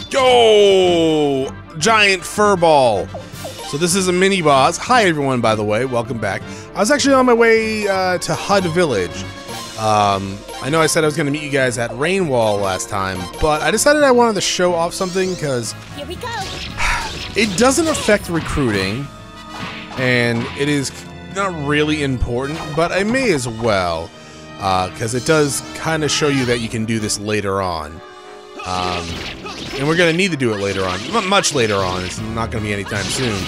Go! Giant fur ball. So this is a mini boss. Hi everyone, by the way, welcome back. I was actually on my way to Hud Village. I know I said I was going to meet you guys at Rainwall last time, but I decided I wanted to show off something because here we go. It doesn't affect recruiting, and it is not really important, but I may as well, because it does kind of show you that you can do this later on. And we're going to need to do it later on. Not much later on. It's not going to be anytime soon.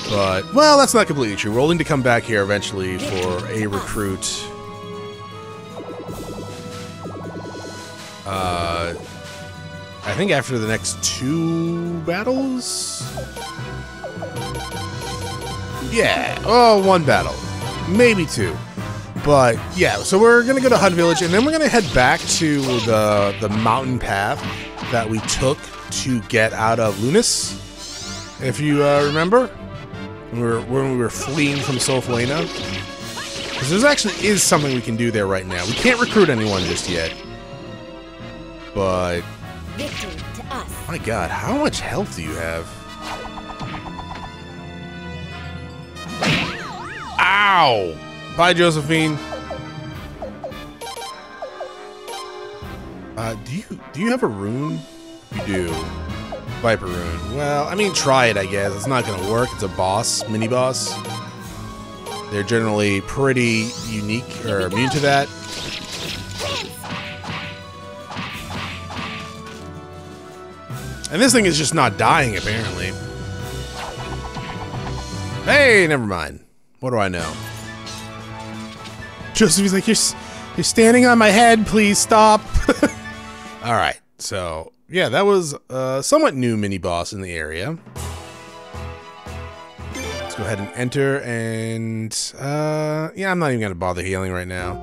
But, well, that's not completely true. We're only to come back here eventually for a recruit. I think after the next 2 battles? Yeah, oh, 1 battle. Maybe 2. But, yeah, so we're going to go to Hud Village, and then we're going to head back to the mountain path that we took to get out of Lunas. If you remember, when we were fleeing from Solflena. Because there actually is something we can do there right now. We can't recruit anyone just yet. But, Victory to us. My god, how much health do you have? Ow! Bye, Josephine. Do you have a rune? You do. Viper rune. Well, I mean, try it, I guess. It's not gonna work. It's a boss, mini-boss. They're generally pretty unique, or immune to that. And this thing is just not dying, apparently. Hey, never mind. What do I know? Joseph, like, you're standing on my head, please stop. Alright, so, yeah, that was a somewhat new mini-boss in the area. Let's go ahead and enter, and, yeah, I'm not even gonna bother healing right now.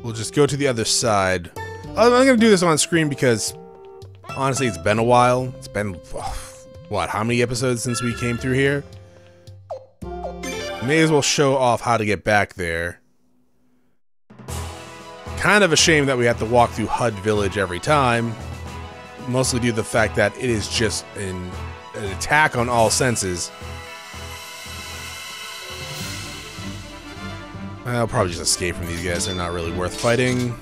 We'll just go to the other side. I'm gonna do this on screen because, honestly, it's been a while. It's been, what, how many episodes since we came through here? May as well show off how to get back there. Kind of a shame that we have to walk through Hud Village every time. Mostly due to the fact that it is just an attack on all senses. I'll probably just escape from these guys. They're not really worth fighting.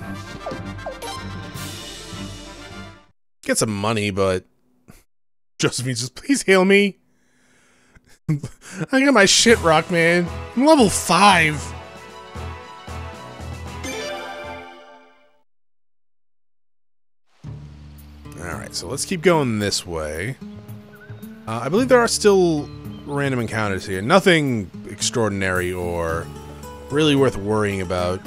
Get some money, but Josephine just please heal me. I got my shit rocked, man. I'm level 5. Alright, so let's keep going this way. I believe there are still random encounters here. Nothing extraordinary or really worth worrying about.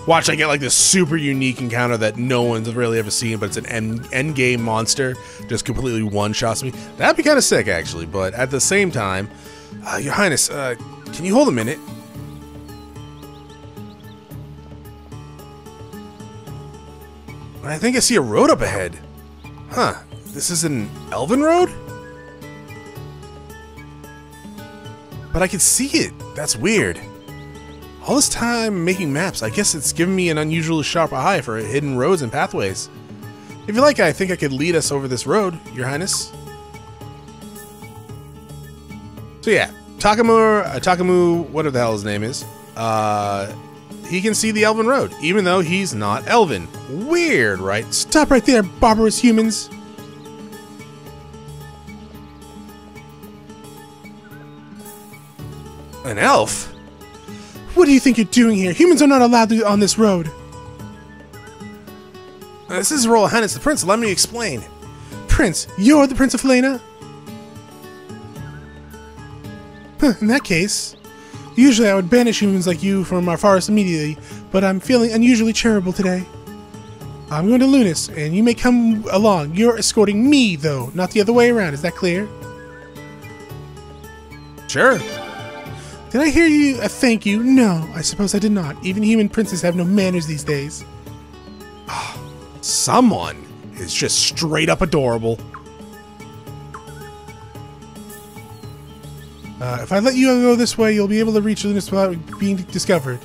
Watch, I get like this super unique encounter that no one's really ever seen, but it's an endgame monster. Just completely one-shots me. That'd be kind of sick, actually, but at the same time, Your Highness, can you hold a minute? I think I see a road up ahead. Huh, this is an elven road? But I can see it. That's weird. All this time making maps, I guess it's given me an unusually sharp eye for hidden roads and pathways. If you like, I think I could lead us over this road, Your Highness. So yeah, Takamu, whatever the hell his name is, he can see the elven road, even though he's not elven. Weird, right? Stop right there, barbarous humans! An elf? What do you think you're doing here? Humans are not allowed to on this road. This is Royal Highness the Prince. Let me explain. Prince, you're the Prince of Flena? In that case, usually I would banish humans like you from our forest immediately, but I'm feeling unusually charitable today. I'm going to Lunas, and you may come along. You're escorting me, though, not the other way around. Is that clear? Sure. Did I hear you thank you? No, I suppose I did not. Even human princes have no manners these days. Someone is just straight up adorable. If I let you go this way, you'll be able to reach Lunas without being discovered.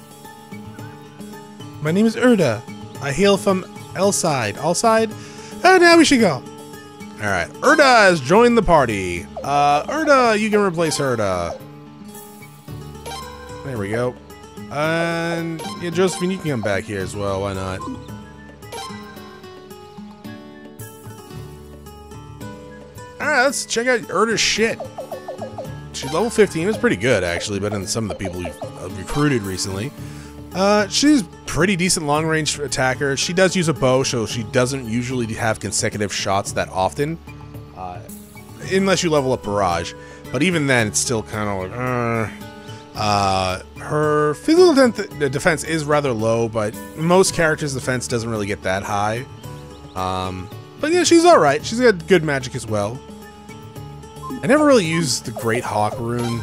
My name is Urda. I hail from L side, all side. And now we should go. All right, Erda has joined the party. Erda, you can replace Erda. There we go. And yeah, Josephine, you can come back here as well. Why not? Alright, let's check out Erda's shit. She's level 15. It's pretty good, actually, better than some of the people we've recruited recently. She's pretty decent long-range attacker. She does use a bow, so she doesn't usually have consecutive shots that often. Unless you level up Barrage. But even then, it's still kind of like, her physical defense is rather low, but most characters' defense doesn't really get that high. But yeah, she's alright. She's got good magic as well. I never really used the Great Hawk rune.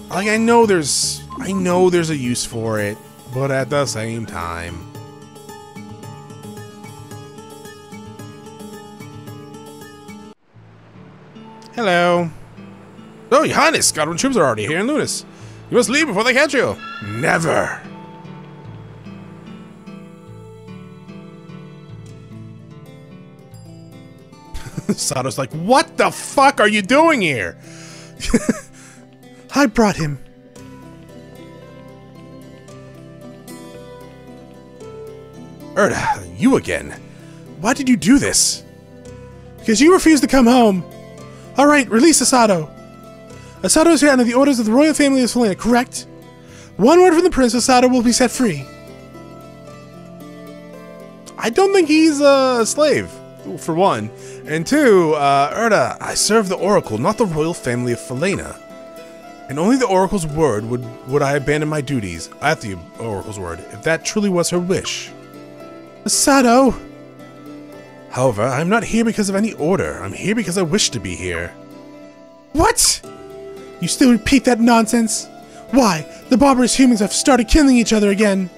Like, I know there's a use for it, but at the same time. Hello. Oh, Your Highness, Godwin troops are already here in Lunas. You must leave before they catch you. Never. Sato's like, what the fuck are you doing here? I brought him. Erda, you again. Why did you do this? Because you refused to come home. Alright, release Asato. Asato is here under the orders of the royal family of Selena, correct? One word from the prince, Asato will be set free. I don't think he's a slave, for one. And two, Erda, I serve the Oracle, not the royal family of Felena. And only the Oracle's word would I abandon my duties, at the Oracle's word, if that truly was her wish. Asato! However, I'm not here because of any order. I'm here because I wish to be here. What? You still repeat that nonsense? Why? The barbarous humans have started killing each other again.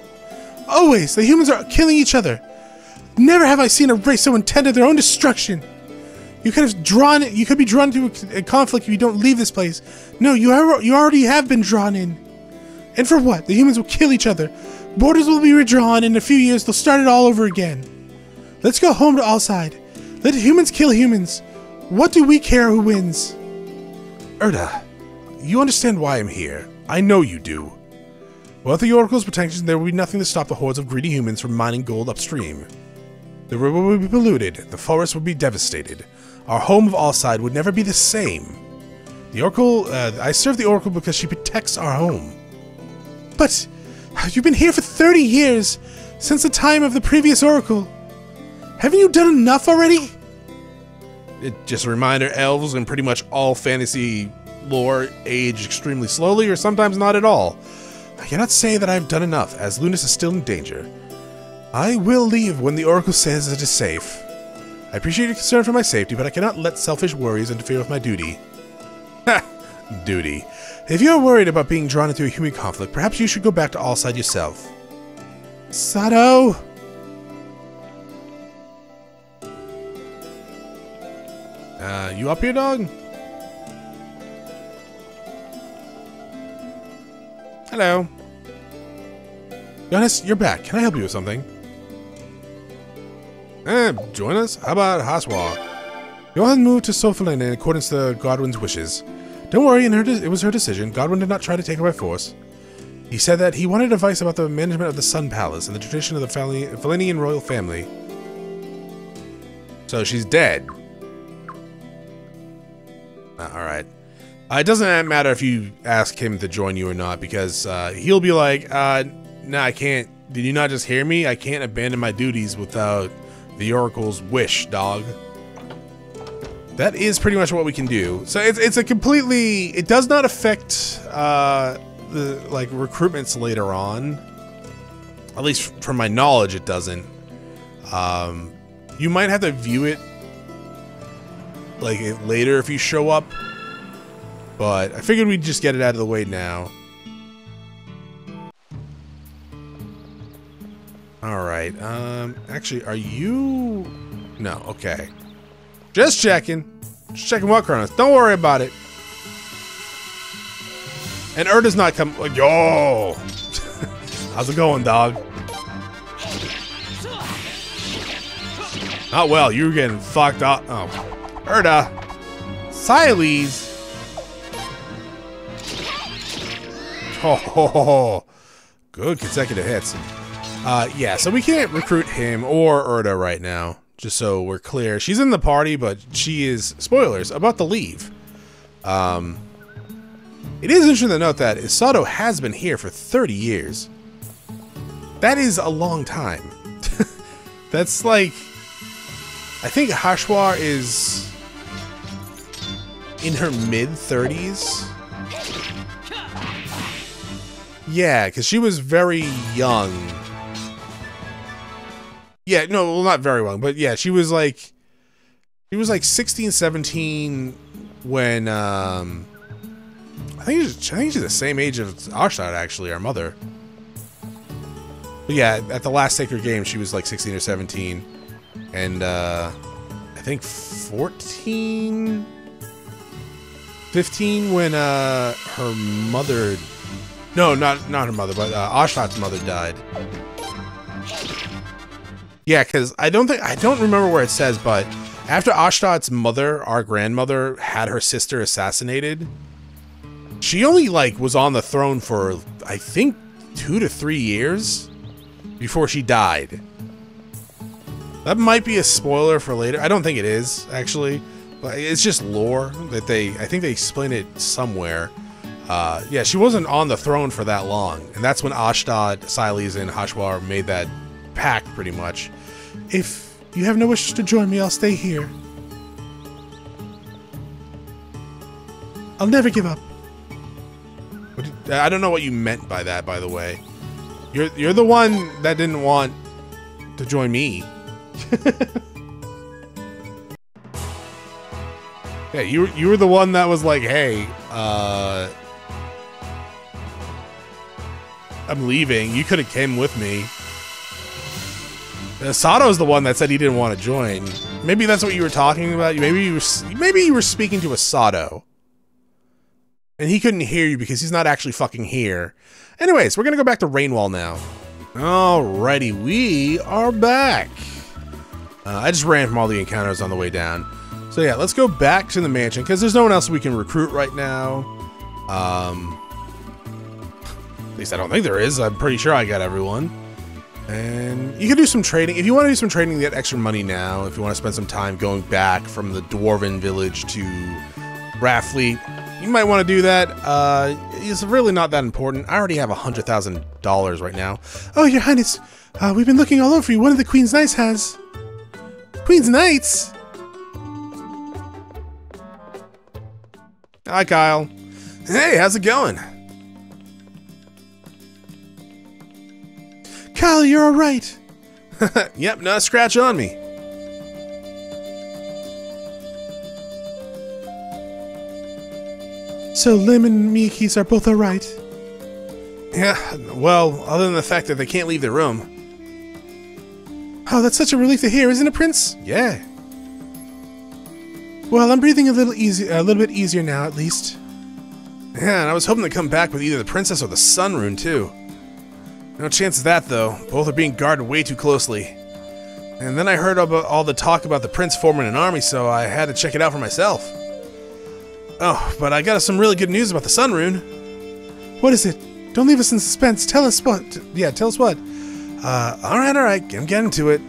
Always, the humans are killing each other. Never have I seen a race so intent on their own destruction. You could be drawn into a conflict if you don't leave this place. No, you already have been drawn in. And for what? The humans will kill each other. Borders will be redrawn, and in a few years they'll start it all over again. Let's go home to Allside. Let humans kill humans. What do we care who wins? Erda, you understand why I'm here. I know you do. Without the Oracle's protection, there will be nothing to stop the hordes of greedy humans from mining gold upstream. The river would be polluted, the forest would be devastated. Our home of Allside would never be the same. The Oracle, I serve the Oracle because she protects our home. But, you've been here for 30 years, since the time of the previous Oracle. Haven't you done enough already? Just a reminder, elves and pretty much all fantasy lore age extremely slowly or sometimes not at all. I cannot say that I've done enough, as Lunas is still in danger. I will leave when the Oracle says it is safe. I appreciate your concern for my safety, but I cannot let selfish worries interfere with my duty. Ha! Duty. If you are worried about being drawn into a human conflict, perhaps you should go back to Allside yourself. Sato! You up here, dog? Hello. Jonas, you're back. Can I help you with something? Join us? How about Haswa? Johan moved to Sofalin in accordance to Godwin's wishes. Don't worry, it was her decision. Godwin did not try to take her by force. He said that he wanted advice about the management of the Sun Palace and the tradition of the Felinian royal family. So she's dead. Alright. It doesn't matter if you ask him to join you or not, because he'll be like, nah, I can't. Did you not just hear me? I can't abandon my duties without the Oracle's wish, dog. That is pretty much what we can do. So it's a completely... It does not affect the like recruitments later on. At least from my knowledge, it doesn't. You might have to view it like later if you show up. But I figured we'd just get it out of the way now. Alright, actually, are you... No, okay. Just checking. Just checking what, Chronos. Don't worry about it. And Erda's not coming... Yo! How's it going, dog? Oh, well, you're getting fucked up. Oh. Erda. Siles. Oh, good consecutive hits. Yeah, so we can't recruit him or Erda right now, just so we're clear. She's in the party, but she is, spoilers, about to leave. It is interesting to note that Isato has been here for 30 years. That is a long time. That's like... I think Hashwar is in her mid-30s. Yeah, because she was very young. Yeah, no, well, not very young, but yeah, she was like 16, 17 when, I think she's the same age as Ashtad, actually, our mother. But yeah, at the last Sacred Game, she was like 16 or 17. And, I think 14, 15 when, her mother... No, not her mother, but Ashtad's mother died. Yeah, because I don't remember where it says, but after Ashtad's mother, our grandmother, had her sister assassinated, she only, like, was on the throne for, I think, 2 to 3 years before she died. That might be a spoiler for later. I don't think it is, actually. But it's just lore that I think they explain it somewhere. Yeah, she wasn't on the throne for that long. And that's when Ashtad, Siles, and Hashwar made that pact, pretty much. If you have no wish to join me, I'll stay here. I'll never give up. I don't know what you meant by that, by the way. You're the one that didn't want to join me. Yeah, you were the one that was like, hey, I'm leaving. You could have came with me. Sato's the one that said he didn't want to join. Maybe that's what you were talking about. Maybe you were speaking to a Sato. And he couldn't hear you because he's not actually fucking here. Anyways, we're gonna go back to Rainwall now. Alrighty, we are back. I just ran from all the encounters on the way down. So yeah, let's go back to the mansion because there's no one else we can recruit right now. At least I don't think there is. I'm pretty sure I got everyone. And you can do some trading. If you want to do some trading, get extra money now. If you want to spend some time going back from the Dwarven village to Rathfleet, you might want to do that. It's really not that important. I already have $100,000 right now. Oh, Your Highness, we've been looking all over you. One of the Queen's Knights has. Queen's Knights? Hi, Kyle. Hey, how's it going? Kyle, you're all right. Yep, not a scratch on me. So Lim and Miyakis are both all right? Yeah, well, other than the fact that they can't leave their room. Oh, that's such a relief to hear, isn't it, Prince? Yeah. Well, I'm breathing a little bit easier now, at least. Yeah, and I was hoping to come back with either the princess or the sun rune, too. No chance of that, though. Both are being guarded way too closely. And then I heard about all the talk about the prince forming an army, so I had to check it out for myself. Oh, but I got some really good news about the sun rune. What is it? Don't leave us in suspense. Tell us what. Yeah, tell us what. Alright, I'm getting to it.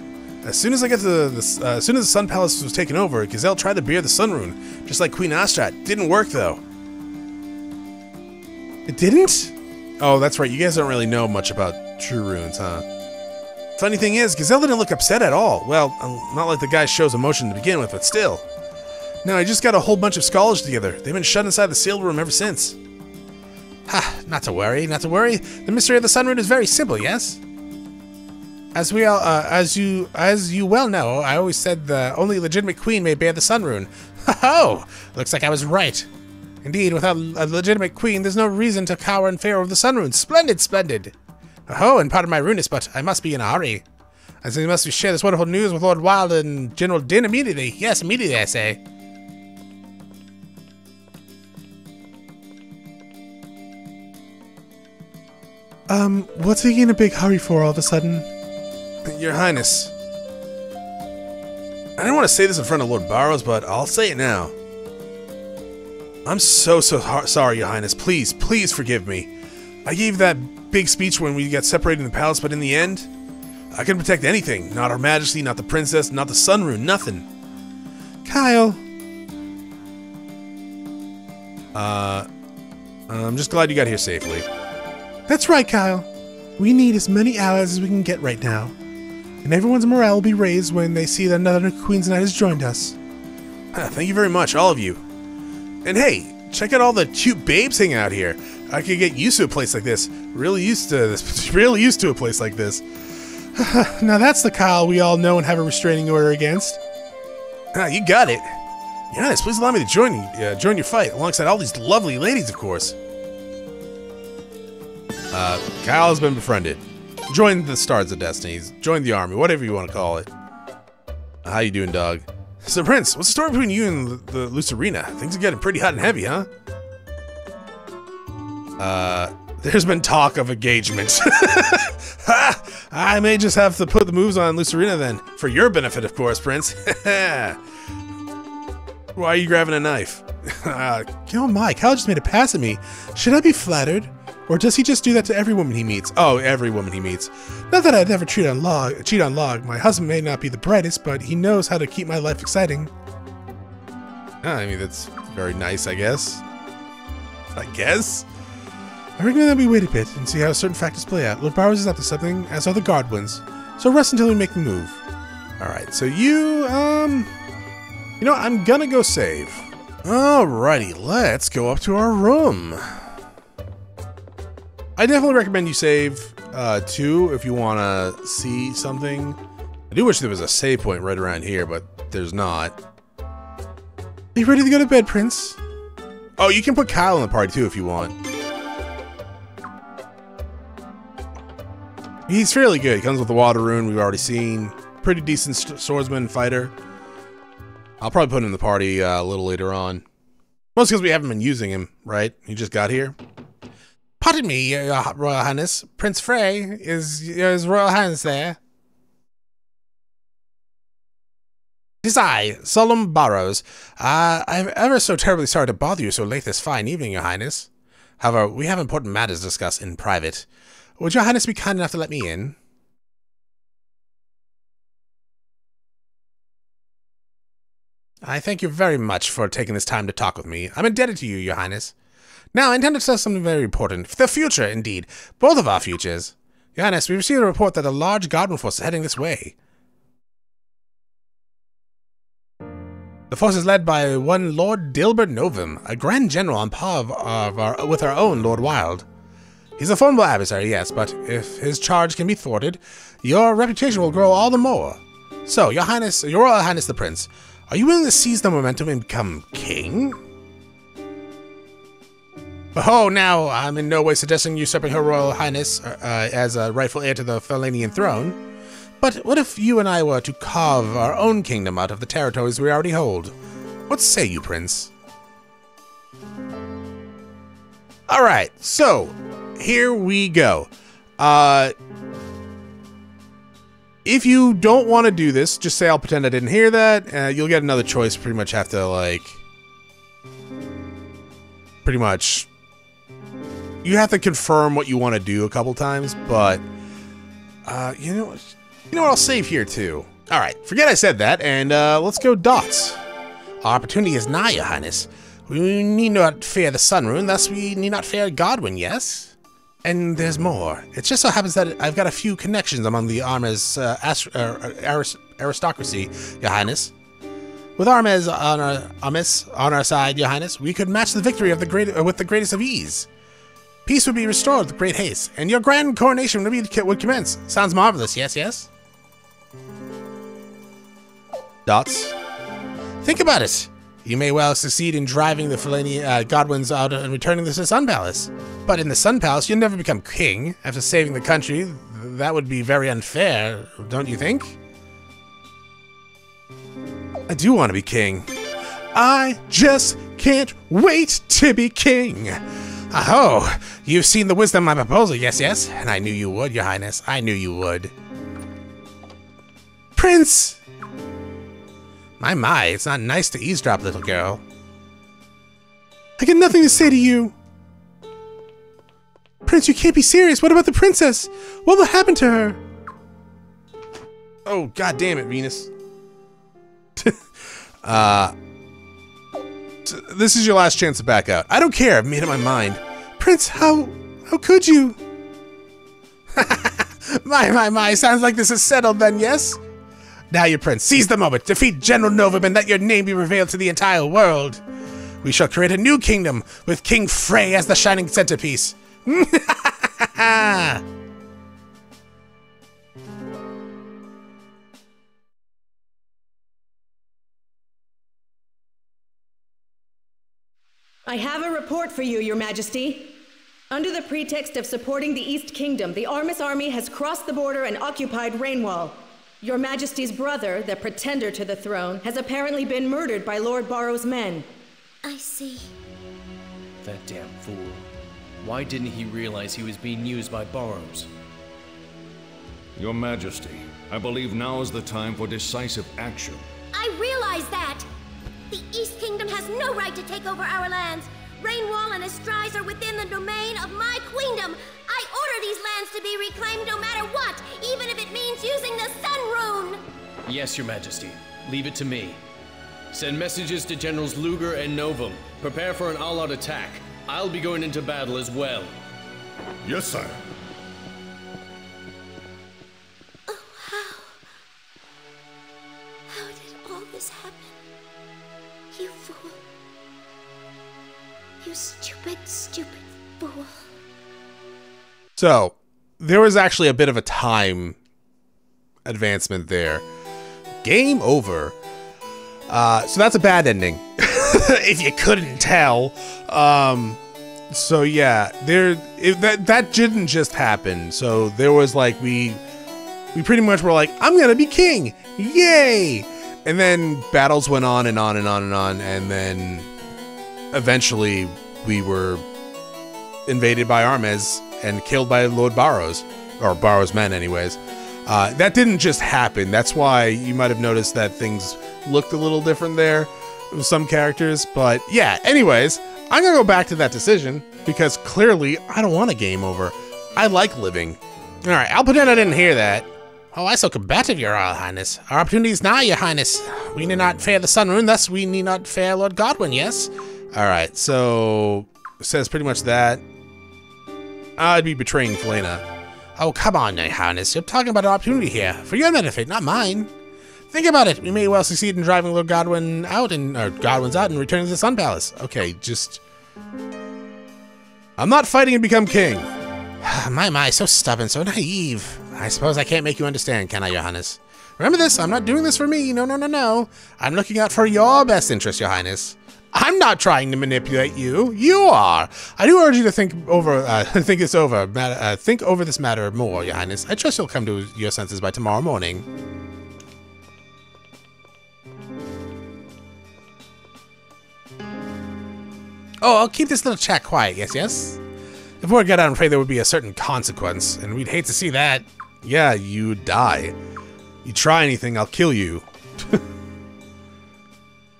As soon as I get to as soon as the Sun Palace was taken over, Gazelle tried to bear the Sun Rune, just like Queen Astrat. Didn't work, though. It didn't? Oh, that's right. You guys don't really know much about true runes, huh? Funny thing is, Gazelle didn't look upset at all. Well, not like the guy shows emotion to begin with, but still. No, I just got a whole bunch of scholars together. They've been shut inside the sealed room ever since. Ha! Not to worry, not to worry. The mystery of the Sun Rune is very simple, yes? As we all, as you well know, I always said the only legitimate queen may bear the Sun Rune. Ho-ho! Looks like I was right. Indeed, without a legitimate queen, there's no reason to cower in fear of the Sun Rune. Splendid, splendid! Oh, and pardon my rudeness, but I must be in a hurry. As we must share this wonderful news with Lord Wilde and General Din immediately. Yes, immediately, I say. What's he in a big hurry for all of a sudden? Your Highness. I didn't want to say this in front of Lord Barows, but I'll say it now. I'm so sorry, Your Highness. Please, please forgive me. I gave that big speech when we got separated in the palace, but in the end, I couldn't protect anything. Not Her Majesty, not the princess, not the Sun Rune, nothing. Kyle. I'm just glad you got here safely. That's right, Kyle. We need as many allies as we can get right now. And everyone's morale will be raised when they see that another Queen's Knight has joined us. Thank you very much, all of you. And hey, check out all the cute babes hanging out here. I could get used to a place like this. Really used to this. Really used to a place like this. Now that's the Kyle we all know and have a restraining order against. You got it. Yes, please allow me to join your fight alongside all these lovely ladies, of course. Kyle has been befriended. Join the Stars of Destiny. Join the army, whatever you want to call it. How you doing, dog? So, Prince, what's the story between you and the Lucerina? Things are getting pretty hot and heavy, huh? There's been talk of engagement. Ha! I may just have to put the moves on Lucerina then. For your benefit, of course, Prince. Why are you grabbing a knife? Oh my, Kyle just made a pass at me. Should I be flattered? Or does he just do that to every woman he meets? Oh, every woman he meets. Not that I'd ever cheat on Log. My husband may not be the brightest, but he knows how to keep my life exciting. I mean, that's very nice, I guess. I recommend that we wait a bit and see how certain factors play out. Lord Barows is up to something, as are the Guardwins. So rest until we make the move. Alright, so you know, I'm gonna go save. Alrighty, let's go up to our room. I definitely recommend you save, too, if you want to see something. I do wish there was a save point right around here, but there's not. Are you ready to go to bed, Prince? Oh, you can put Kyle in the party, too, if you want. He's fairly good. He comes with the Water Rune, we've already seen. Pretty decent swordsman, fighter. I'll probably put him in the party a little later on. Mostly because we haven't been using him, right? He just got here. Pardon me, Your Royal Highness. Prince Frey is Royal Highness there. It is I, Solemn Barows. I'm ever so terribly sorry to bother you so late this fine evening, Your Highness. However, we have important matters to discuss in private. Would Your Highness be kind enough to let me in? I thank you very much for taking this time to talk with me. I'm indebted to you, Your Highness. Now, I intend to discuss something very important. For the future, indeed. Both of our futures. Your Highness, we received a report that a large Godwin force is heading this way. The force is led by one Lord Dilbert Novum, a Grand General on par with our own Lord Wild. He's a formidable adversary, yes, but if his charge can be thwarted, your reputation will grow all the more. So, Your Highness, Your Royal Highness the Prince, are you willing to seize the momentum and become king? Oh, now, I'm in no way suggesting usurping Her Royal Highness as a rightful heir to the Falanian throne. But what if you and I were to carve our own kingdom out of the territories we already hold? What say you, Prince? Alright, so, here we go. If you don't want to do this, just say I'll pretend I didn't hear that. You'll get another choice. Pretty much have to, like... Pretty much... You have to confirm what you want to do a couple times, but... you know what, I'll save here, too. Alright, forget I said that, and let's go dots. Our opportunity is nigh, Your Highness. We need not fear the Sun Rune, thus we need not fear Godwin, yes? And there's more. It just so happens that I've got a few connections among the Armez aristocracy, Your Highness. With Armez on our side, Your Highness, we could match the victory of with the greatest of ease. Peace would be restored with great haste, and your grand coronation would commence. Sounds marvelous, yes, yes? Dots. Think about it. You may well succeed in driving the Godwins out and returning to the Sun Palace. But in the Sun Palace, you'll never become king. After saving the country, that would be very unfair, don't you think? I do want to be king. I just can't wait to be king. Oh, you've seen the wisdom of my proposal, yes, yes? And I knew you would, Your Highness. I knew you would. Prince! My, it's not nice to eavesdrop, little girl. I got nothing to say to you. Prince, you can't be serious. What about the princess? What will happen to her? Oh, god damn it, Venus. This is your last chance to back out. I don't care. I've made up my mind. Prince, how could you? My. Sounds like this is settled then, yes? Now, you prince, seize the moment. Defeat General Novum and let your name be revealed to the entire world. We shall create a new kingdom with King Frey as the shining centerpiece. I have a report for you, Your Majesty. Under the pretext of supporting the East Kingdom, the Armis army has crossed the border and occupied Rainwall. Your Majesty's brother, the pretender to the throne, has apparently been murdered by Lord Barows' men. I see. That damn fool. Why didn't he realize he was being used by Barows? Your Majesty, I believe now is the time for decisive action. I realize that! The East Kingdom has no right to take over our lands. Rainwall and Estrise are within the domain of my queendom. I order these lands to be reclaimed no matter what, even if it means using the Sun Rune! Yes, Your Majesty. Leave it to me. Send messages to Generals Luger and Novum. Prepare for an all-out attack. I'll be going into battle as well. Yes, sir. Oh, how did all this happen? You fool. You stupid, stupid fool. So, there was actually a bit of a time advancement there. Game over. So that's a bad ending, if you couldn't tell. So yeah, that didn't just happen. So there was like, we pretty much were like, I'm gonna be king, yay! And then battles went on and on and on and on, and then eventually we were invaded by Armes and killed by Lord Barows, or Barows' men anyways. That didn't just happen. That's why you might have noticed that things looked a little different there with some characters. But yeah, anyways, I'm gonna go back to that decision because clearly I don't want a game over. I like living. All right, I'll pretend I didn't hear that. Oh, I so combative, Your Royal Highness. Our opportunity is nigh, Your Highness. We need not fear the Sun Rune, thus we need not fear Lord Godwin, yes? All right, so it says pretty much that. I'd be betraying Felena. Oh, come on, Your Highness. You're talking about an opportunity here. For your benefit, not mine. Think about it. We may well succeed in driving Lord Godwin out Godwin's out and returning to the Sun Palace. Okay, just... I'm not fighting to become king. My, so stubborn, so naive. I suppose I can't make you understand, can I, Your Highness? Remember this, I'm not doing this for me. No. I'm looking out for your best interest, Your Highness. I'm not trying to manipulate you. You are. I do urge you to think over this matter more, Your Highness. I trust you'll come to your senses by tomorrow morning. Oh, I'll keep this little chat quiet, yes? If word got out, I'm afraid there would be a certain consequence, and we'd hate to see that. Yeah, you'd die. You try anything, I'll kill you.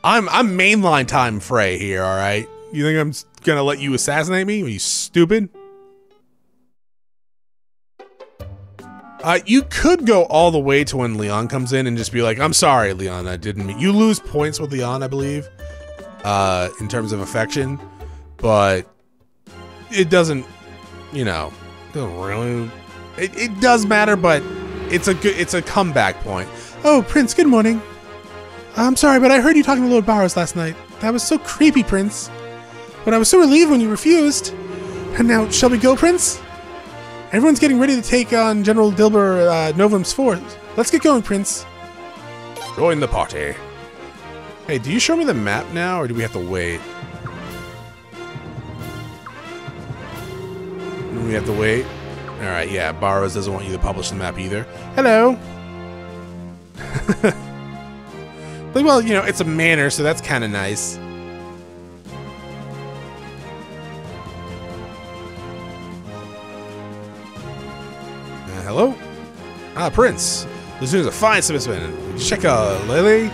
I'm mainline time Frey here, alright? You think I'm gonna let you assassinate me? Are you stupid? You could go all the way to when Leon comes in and just be like, I'm sorry, Leon, I didn't mean... You lose points with Leon, I believe, in terms of affection, but it doesn't, you know, doesn't really... It does matter, but it's a comeback point. Oh, Prince, good morning. I'm sorry, but I heard you talking to Lord Barows last night. That was so creepy, Prince. But I was so relieved when you refused. And now, shall we go, Prince? Everyone's getting ready to take on General Dilber Novum's force. Let's get going, Prince. Join the party. Hey, do you show me the map now, or do we have to wait? Do we have to wait? Alright, yeah, Barows doesn't want you to publish the map either. Hello! But, well, you know, it's a manor, so that's kind of nice. Hello? Ah, Prince. This is a fine specimen. Check Lily.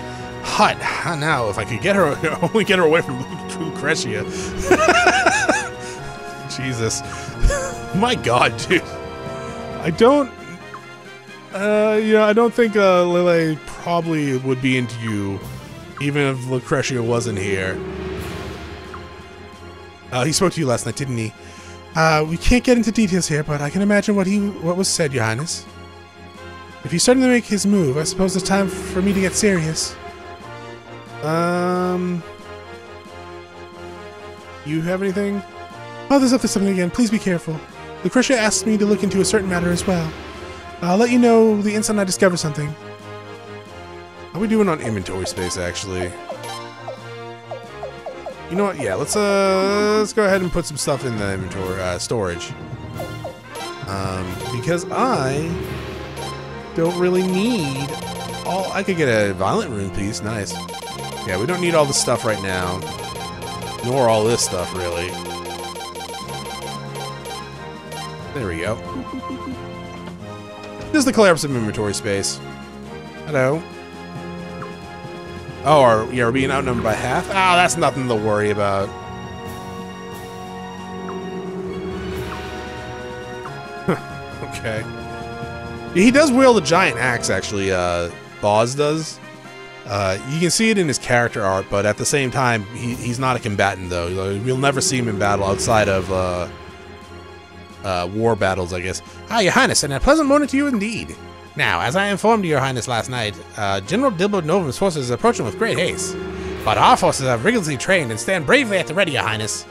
hut. Now, if I could get her, only get her away from Lucretia. Jesus. My God, dude. I don't... I don't think Lele probably would be into you, even if Lucretia wasn't here. He spoke to you last night, didn't he? We can't get into details here, but I can imagine what was said, Your Highness. If he's starting to make his move, I suppose it's time for me to get serious. You have anything? Father's up to something again. Please be careful. Lucretia asked me to look into a certain matter as well. I'll let you know the instant I discover something. How are we doing on inventory space, actually? You know what? Yeah, let's go ahead and put some stuff in the inventory storage. Because I don't really need all. I could get a violent rune piece. Nice. Yeah, we don't need all this stuff right now, nor all this stuff really. There we go. This is the collapse of inventory space. Hello. Oh, we're being outnumbered by half? Ah, that's nothing to worry about. Okay. He does wield a giant axe, actually, Boz does. You can see it in his character art, but at the same time, he's not a combatant, though. You'll never see him in battle outside of war battles, I guess. Ah, Your Highness, and a pleasant morning to you indeed. Now, as I informed Your Highness last night, General Dilbert Novum's forces approach him with great haste. But our forces are rigorously trained and stand bravely at the ready, Your Highness.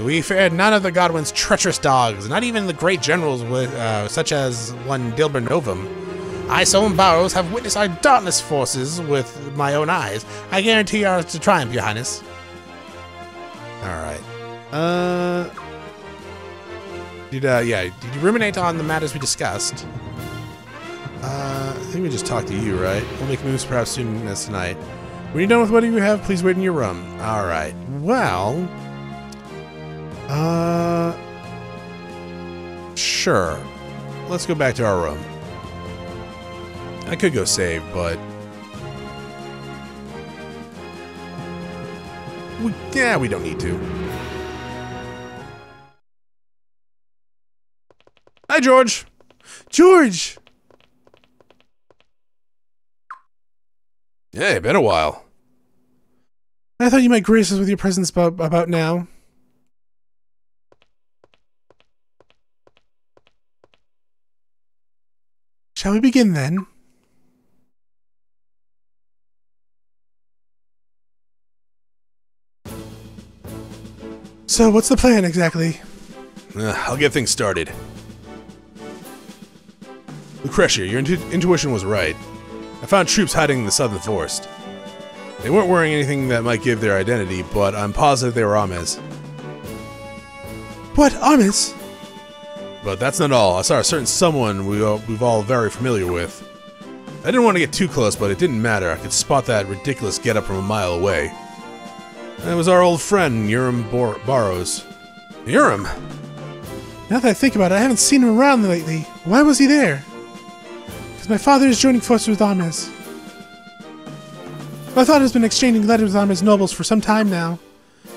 We feared none of the Godwin's treacherous dogs, not even the great generals such as one Dilbert Novum. I, so and Barows, have witnessed our dauntless forces with my own eyes. I guarantee ours to triumph, Your Highness. Alright. Did you ruminate on the matters we discussed? I think we just talked to you, right? We'll make moves perhaps soon as tonight. When you're done with what you have, please wait in your room. Alright. Well... Sure. Let's go back to our room. I could go save, but... we don't need to. Hi, George! George! Yeah, been a while. I thought you might grace us with your presence about now. Shall we begin, then? So, what's the plan, exactly? I'll get things started. Lucretia, your intuition was right. I found troops hiding in the southern forest. They weren't wearing anything that might give their identity, but I'm positive they were Ames. What? Ames? But that's not all. I saw a certain someone we've all very familiar with. I didn't want to get too close, but it didn't matter. I could spot that ridiculous getup from a mile away. It was our old friend, Urim Barows. Urim? Now that I think about it, I haven't seen him around lately. Why was he there? Because my father is joining forces with Ames. My father has been exchanging letters with Ames nobles for some time now.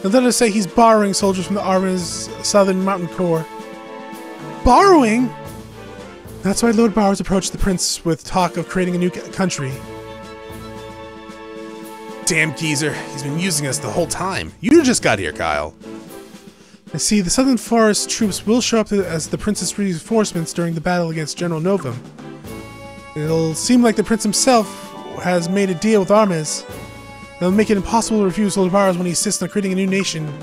And let us say he's borrowing soldiers from the Ames Southern Mountain Corps. Borrowing? That's why Lord Barows approached the prince with talk of creating a new country. Damn geezer, he's been using us the whole time. You just got here, Kyle. I see, the Southern Forest troops will show up as the prince's reinforcements during the battle against General Novum. It'll seem like the prince himself has made a deal with Ames. It'll make it impossible to refuse Lord Barows when he insists on creating a new nation.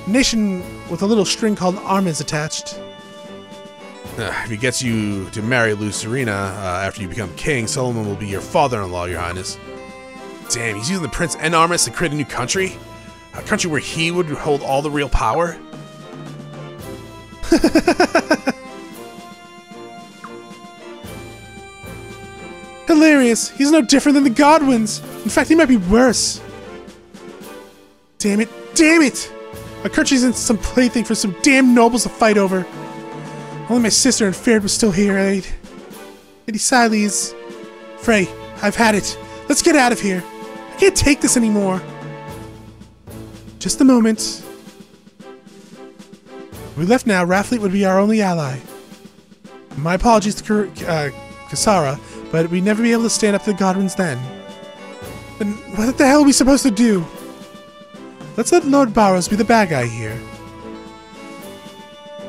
A nation with a little string called Ames attached. If he gets you to marry Lucerina after you become king, Solomon will be your father-in-law, Your Highness. Damn, he's using the prince and Ames to create a new country? A country where he would hold all the real power? Hilarious! He's no different than the Godwins! In fact, he might be worse! Damn it! Damn it! Our country's in some plaything for some damn nobles to fight over. Only my sister and Faird was still here, eh? Lady Siles. Frey, I've had it. Let's get out of here. I can't take this anymore. Just a moment. If we left now, Rathfleet would be our only ally. My apologies to Kasara, but we'd never be able to stand up to the Godwins then. Then what the hell are we supposed to do? Let's let Lord Barows be the bad guy here.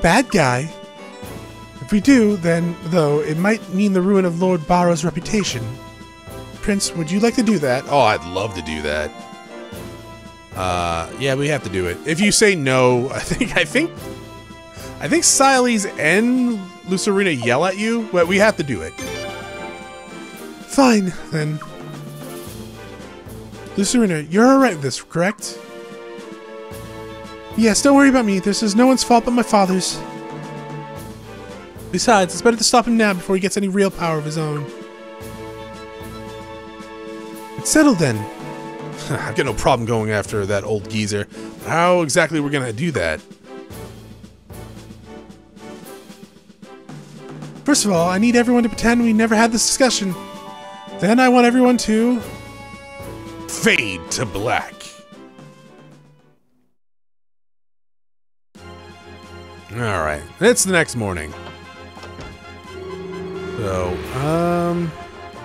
Bad guy? If we do, then, though, it might mean the ruin of Lord Barows' reputation. Prince, would you like to do that? Oh, I'd love to do that. Yeah, we have to do it. If you say no, I think Siles and Lucerina yell at you, but we have to do it. Fine, then. Lucerina, you're alright with this, correct? Yes, don't worry about me. This is no one's fault but my father's. Besides, it's better to stop him now before he gets any real power of his own. It's settled then. I've got no problem going after that old geezer. How exactly we're gonna do that? First of all, I need everyone to pretend we never had this discussion. Then I want everyone to... fade to black. Alright, it's the next morning. So,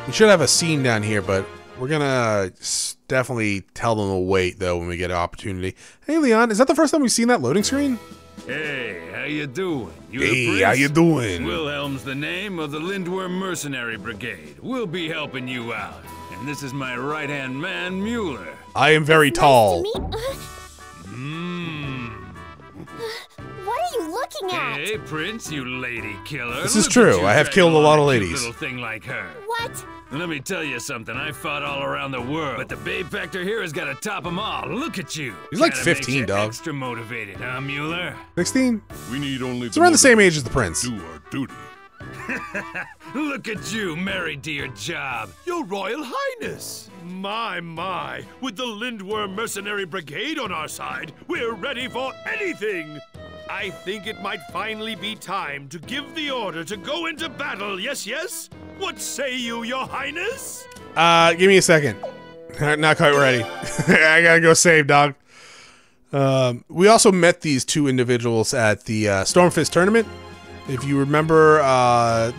we should have a scene down here, but we're gonna definitely tell them to wait, though, when we get an opportunity. Hey, Leon, is that the first time we've seen that loading screen? Hey, how you doing? Hey, how you doing? Wilhelm's the name of the Lindworm Mercenary Brigade. We'll be helping you out. And this is my right-hand man, Mueller. I am very tall. Nice to meet. What are you looking at? Hey, Prince, you lady killer. This is true. I have killed a lot of ladies. Little thing like her. What? Let me tell you something. I fought all around the world, but the babe factor here has got to top them all. Look at you. He's like Kinda 15, makes you dog. Extra motivated, huh, Mueller? 16? We need only It's around the same age as the prince. do our duty. Look at you, married to your job. Your Royal Highness! My, with the Lindworm Mercenary Brigade on our side, we're ready for anything! I think it might finally be time to give the order to go into battle, yes? What say you, Your Highness? Give me a second. Not quite ready. I gotta go save, dog. We also met these two individuals at the Stormfist tournament. If you remember,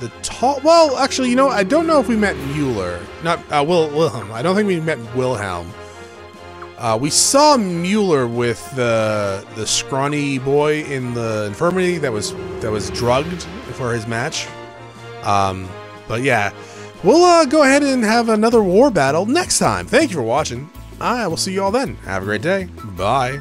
the tall... Well, actually, you know, I don't know if we met Mueller. Not, Wilhelm. I don't think we met Wilhelm. We saw Mueller with the scrawny boy in the infirmary that was drugged for his match. But yeah, we'll go ahead and have another war battle next time. Thank you for watching. I will see you all then. Have a great day. Bye.